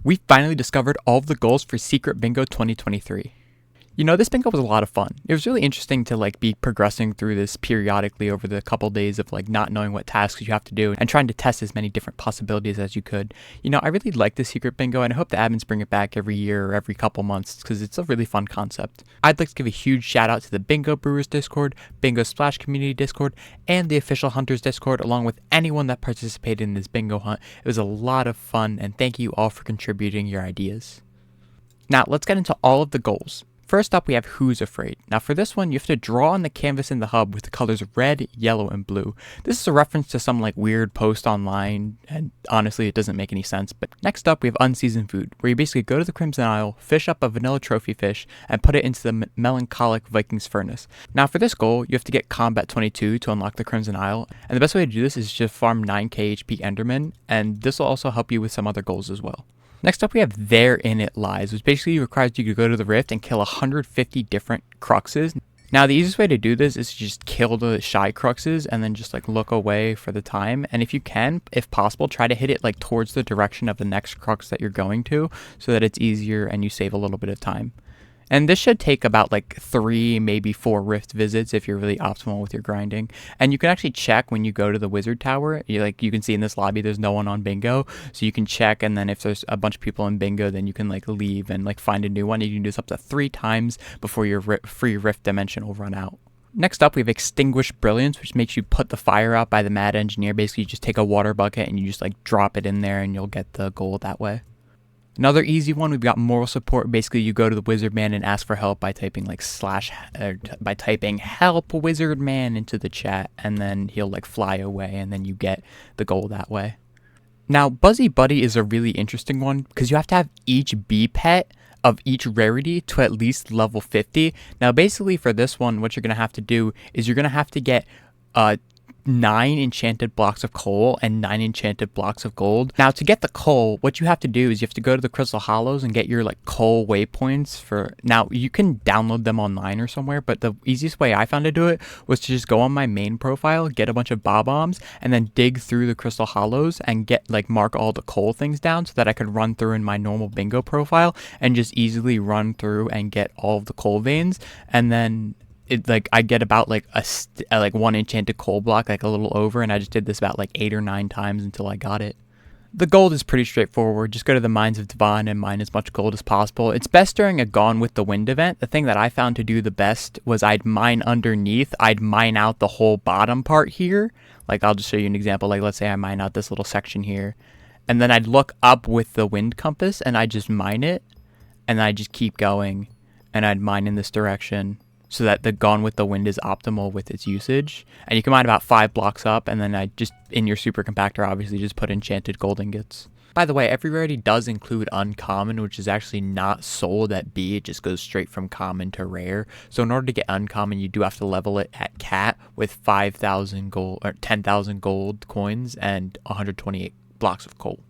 We finally discovered all of the goals for Secret Bingo 2023. You know, this bingo was a lot of fun. It was really interesting to be progressing through this periodically over the couple days of not knowing what tasks you have to do and trying to test as many different possibilities as you could. You know, I really like the secret bingo and I hope the admins bring it back every year or every couple months because it's a really fun concept. I'd like to give a huge shout out to the Bingo Brewers Discord, Bingo Splash Community Discord, and the Official Hunters Discord, along with anyone that participated in this bingo hunt. It was a lot of fun and thank you all for contributing your ideas. Now, let's get into all of the goals. First up, we have Who's Afraid. Now for this one, you have to draw on the canvas in the hub with the colors red, yellow, and blue. This is a reference to some weird post online, and honestly it doesn't make any sense. But next up, we have Unseasoned Food, where you basically go to the Crimson Isle, fish up a vanilla trophy fish, and put it into the melancholic Viking's furnace. Now for this goal, you have to get Combat 22 to unlock the Crimson Isle, and the best way to do this is just farm 9k HP Enderman, and this will also help you with some other goals as well. Next up, we have Therein It Lies, which basically requires you to go to the rift and kill 150 different cruxes. Now, the easiest way to do this is to just kill the shy cruxes and then just look away for the time. And if you can, if possible, try to hit it towards the direction of the next crux that you're going to so that it's easier and you save a little bit of time. And this should take about 3, maybe 4 rift visits if you're really optimal with your grinding. And you can actually check when you go to the wizard tower. You can see in this lobby there's no one on bingo, so you can check, and then if there's a bunch of people in bingo, then you can leave and find a new one. You can do this up to 3 times before your free rift dimension will run out. Next up, we have Extinguish Brilliance, which makes you put the fire out by the Mad Engineer. Basically, you just take a water bucket and you just drop it in there and you'll get the gold that way. Another easy one, we've got Moral Support. Basically, you go to the Wizard Man and ask for help by typing by typing "Help Wizard Man" into the chat, and then he'll fly away, and then you get the goal that way. Now, Buzzy Buddy is a really interesting one because you have to have each bee pet of each rarity to at least level 50. Now, basically for this one, what you're gonna have to do is you're gonna have to get 9 enchanted blocks of coal and 9 enchanted blocks of gold. Now to get the coal, what you have to do is you have to go to the Crystal Hollows and get your coal waypoints for. Now you can download them online or somewhere, but the easiest way I found to do it was to just go on my main profile, get a bunch of bob-ombs, and then dig through the Crystal Hollows and get mark all the coal things down so that I could run through in my normal bingo profile and just easily run through and get all of the coal veins. And then I get about one enchanted coal block, a little over, and I just did this about 8 or 9 times until I got it. The gold is pretty straightforward. Just go to the Mines of Devon and mine as much gold as possible. It's best during a Gone with the Wind event. The thing that I found to do the best was I'd mine underneath. I'd mine out the whole bottom part here. I'll just show you an example. Let's say I mine out this little section here, and then I'd look up with the wind compass and I'd just mine it, and I'd just keep going, and I'd mine in this direction, so that the Gone with the Wind is optimal with its usage. And you can mine about 5 blocks up, and then I just, in your super compactor, obviously just put enchanted gold ingots. By the way, every rarity does include uncommon, which is actually not sold at B. It just goes straight from common to rare. So in order to get uncommon, you do have to level it at cat with 5,000 gold or 10,000 gold coins and 128 blocks of coal.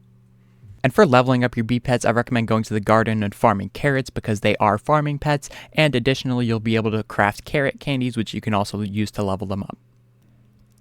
And for leveling up your bee pets, I recommend going to the garden and farming carrots because they are farming pets, and additionally you'll be able to craft carrot candies, which you can also use to level them up.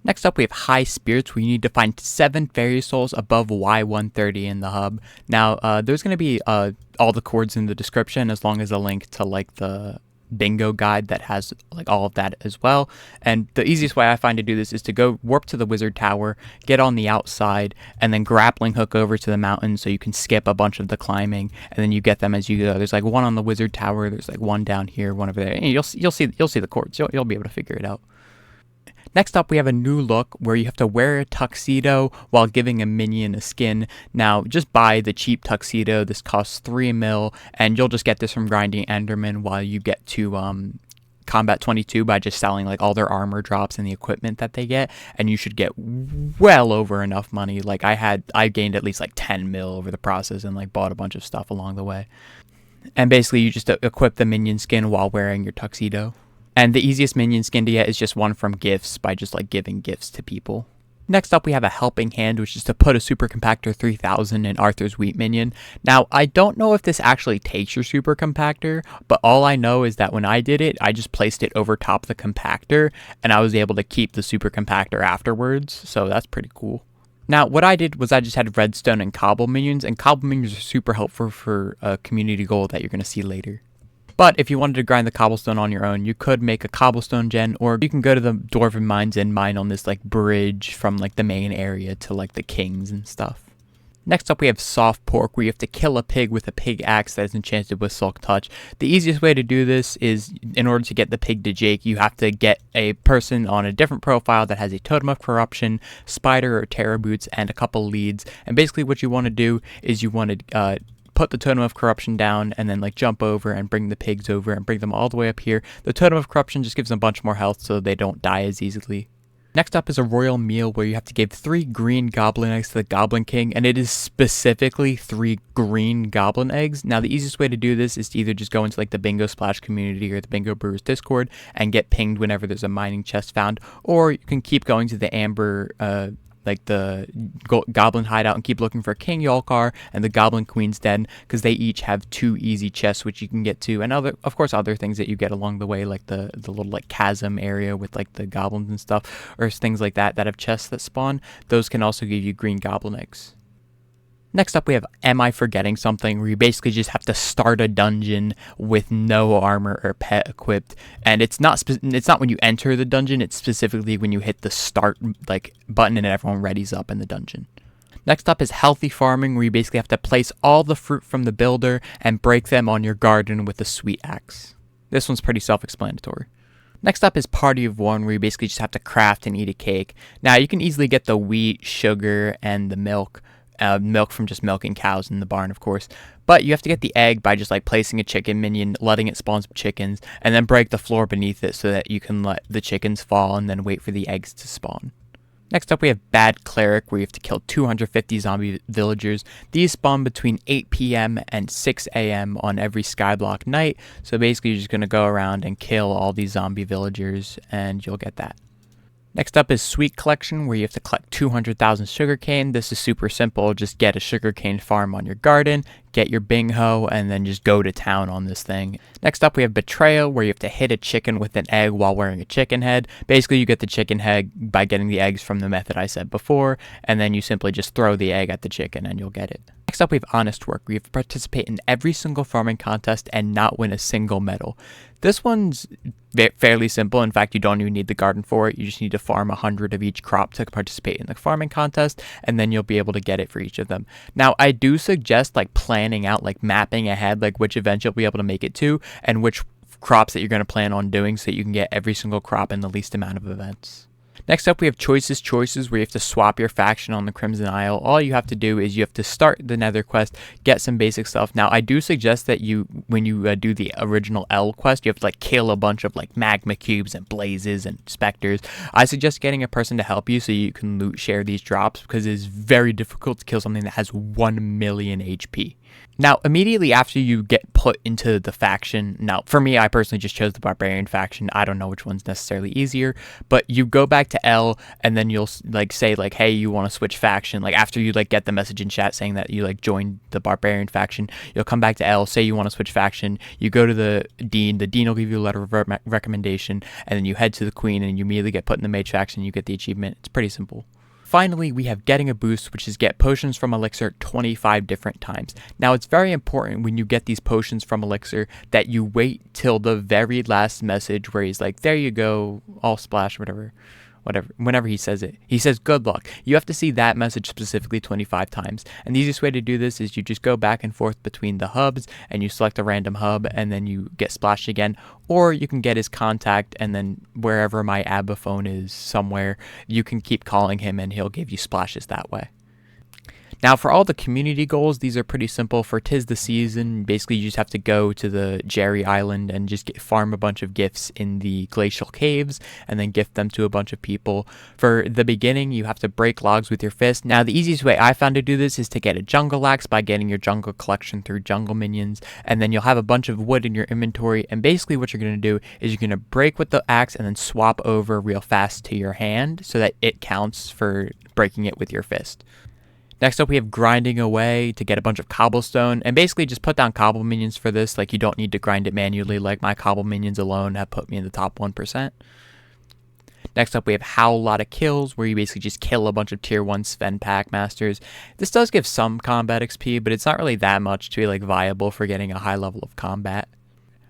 Next up, we have High Spirits, where you need to find 7 fairy souls above Y130 in the hub. Now, there's going to be all the coords in the description, as long as a link to the bingo guide that has all of that as well. And the easiest way I find to do this is to go warp to the wizard tower, get on the outside, and then grappling hook over to the mountain so you can skip a bunch of the climbing, and then you get them as you go. There's one on the wizard tower, there's one down here, one over there, and you'll see the coords. You'll be able to figure it out. Next up, we have a new look where you have to wear a tuxedo while giving a minion a skin. Now, just buy the cheap tuxedo. This costs 3 mil, and you'll just get this from grinding Enderman while you get to Combat 22 by just selling all their armor drops and the equipment that they get, and you should get well over enough money. I gained at least 10 mil over the process and bought a bunch of stuff along the way. And basically, you just equip the minion skin while wearing your tuxedo. And the easiest minion skin to get is just one from gifts by just giving gifts to people. Next up, we have a Helping Hand, which is to put a Super Compactor 3000 in Arthur's Wheat minion. Now, I don't know if this actually takes your Super Compactor, but all I know is that when I did it, I just placed it over top the compactor, and I was able to keep the Super Compactor afterwards, so that's pretty cool. Now, what I did was I just had redstone and cobble minions, and cobble minions are super helpful for a community goal that you're going to see later. But if you wanted to grind the cobblestone on your own, you could make a cobblestone gen, or you can go to the Dwarven Mines and mine on this like bridge from like the main area to like the kings and stuff. Next up, we have soft pork, where you have to kill a pig with a pig axe that is enchanted with Silk Touch. The easiest way to do this is, in order to get the pig to Jake, you have to get a person on a different profile that has a Totem of Corruption, Spider or Terror Boots, and a couple leads. And basically what you want to do is you want to put the Totem of Corruption down and then like jump over and bring the pigs over and bring them all the way up here. The Totem of Corruption just gives them a bunch more health so they don't die as easily. Next up is a royal meal, where you have to give 3 green goblin eggs to the Goblin King, and it is specifically 3 green goblin eggs. Now, the easiest way to do this is to either just go into like the Bingo Splash community or the Bingo Brewers Discord and get pinged whenever there's a mining chest found, or you can keep going to the Amber like the Goblin Hideout and keep looking for King Yolkar and the Goblin Queen's Den, because they each have 2 easy chests which you can get to, and of course other things that you get along the way, like the little like chasm area with like the goblins and stuff, or things like that have chests that spawn. Those can also give you green goblin eggs. Next up, we have Am I Forgetting Something, where you basically just have to start a dungeon with no armor or pet equipped, and it's not when you enter the dungeon, it's specifically when you hit the start like button and everyone readies up in the dungeon. Next up is Healthy Farming, where you basically have to place all the fruit from the builder and break them on your garden with a sweet axe. This one's pretty self-explanatory. Next up is Party of One, where you basically just have to craft and eat a cake. Now, you can easily get the wheat, sugar, and the milk from just milking cows in the barn, of course, but you have to get the egg by just like placing a chicken minion, letting it spawn some chickens, and then break the floor beneath it so that you can let the chickens fall and then wait for the eggs to spawn. Next up, we have Bad Cleric, where you have to kill 250 zombie villagers. These spawn between 8 p.m. and 6 a.m. on every Skyblock night, so basically you're just going to go around and kill all these zombie villagers and you'll get that. Next up is Sweet Collection, where you have to collect 200,000 sugarcane. This is super simple. Just get a sugarcane farm on your garden, get your Bing-Ho, and then just go to town on this thing. Next up, we have Betrayal, where you have to hit a chicken with an egg while wearing a chicken head. Basically, you get the chicken head by getting the eggs from the method I said before, and then you simply just throw the egg at the chicken and you'll get it. Next up, we have Honest Work, where you have to participate in every single farming contest and not win a single medal. This one's fairly simple. In fact, you don't even need the garden for it. You just need to farm 100 of each crop to participate in the farming contest, and then you'll be able to get it for each of them. Now, I do suggest like planning out, like mapping ahead, like which events you'll be able to make it to and which crops that you're going to plan on doing so that you can get every single crop in the least amount of events. Next up, we have Choices, where you have to swap your faction on the Crimson Isle. All you have to do is you have to start the Nether quest, get some basic stuff. Now, I do suggest that when you do the original L quest, you have to like kill a bunch of like magma cubes and blazes and specters. I suggest getting a person to help you so you can loot share these drops, because it is very difficult to kill something that has 1 million HP. Now, immediately after you get put into the faction, now for me, I personally just chose the Barbarian faction. I don't know which one's necessarily easier, but you go back to L and then you'll like say like, hey, you want to switch faction. Like after you like get the message in chat saying that you like joined the Barbarian faction, you'll come back to L, say you want to switch faction. You go to the Dean will give you a letter of recommendation, and then you head to the Queen and you immediately get put in the Mage faction and you get the achievement. It's pretty simple. Finally, we have Getting a Boost, which is get potions from Elixir 25 different times. Now, it's very important when you get these potions from Elixir that you wait till the very last message where he's like, there you go, all splash, whatever, whenever he says it. He says, good luck. You have to see that message specifically 25 times. And the easiest way to do this is you just go back and forth between the hubs and you select a random hub and then you get splashed again. Or you can get his contact and then wherever my ABBA phone is somewhere, you can keep calling him and he'll give you splashes that way. Now, for all the community goals, these are pretty simple. For 'Tis the Season, basically you just have to go to the Jerry Island and just farm a bunch of gifts in the glacial caves and then gift them to a bunch of people. For the beginning, you have to break logs with your fist. Now, the easiest way I found to do this is to get a jungle axe by getting your jungle collection through jungle minions, and then you'll have a bunch of wood in your inventory, and basically what you're going to do is you're going to break with the axe and then swap over real fast to your hand so that it counts for breaking it with your fist. Next up, we have Grinding Away to get a bunch of cobblestone, and basically just put down cobble minions for this. Like, you don't need to grind it manually, like my cobble minions alone have put me in the top 1%. Next up, we have Howl a Lot of Kills, where you basically just kill a bunch of tier 1 Sven pack masters. This does give some combat XP, but it's not really that much to be like viable for getting a high level of combat.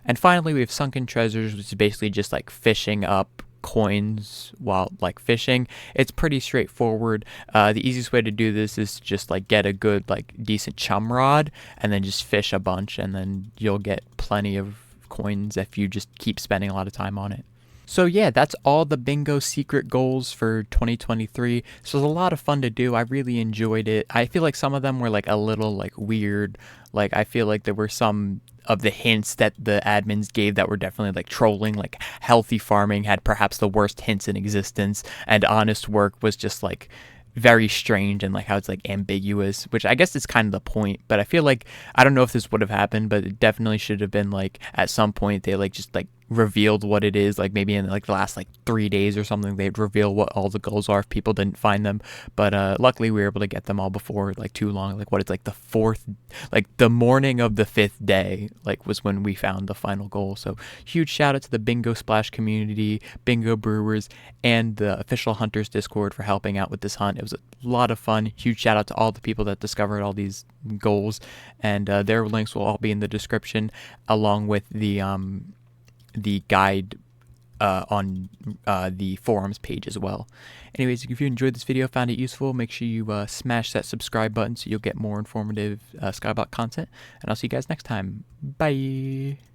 And finally, we have Sunken Treasures, which is basically just like fishing up coins while like fishing. It's pretty straightforward. The easiest way to do this is to just like get a good like decent chum rod and then just fish a bunch, and then you'll get plenty of coins if you just keep spending a lot of time on it. So yeah, that's all the bingo secret goals for 2023. So it was a lot of fun to do. I really enjoyed it. I feel like some of them were like a little like weird. Like I feel like there were some of the hints that the admins gave that were definitely like trolling. Like healthy farming had perhaps the worst hints in existence, and honest work was just like very strange and like how it's like ambiguous, which I guess is kind of the point. But I feel like I don't know if this would have happened, but it definitely should have been like at some point they like just like revealed what it is, like maybe in like the last like 3 days or something they'd reveal what all the goals are if people didn't find them. But luckily we were able to get them all before like too long. Like what it's like the fourth, like the morning of the 5th day like was when we found the final goal. So huge shout out to the Bingo Splash community, Bingo Brewers, and the official Hunters Discord for helping out with this hunt. It was a lot of fun. Huge shout out to all the people that discovered all these goals, and their links will all be in the description along with the guide on the forums page as well. Anyways, if you enjoyed this video, found it useful, make sure you smash that subscribe button so you'll get more informative Skyblock content, and I'll see you guys next time. Bye!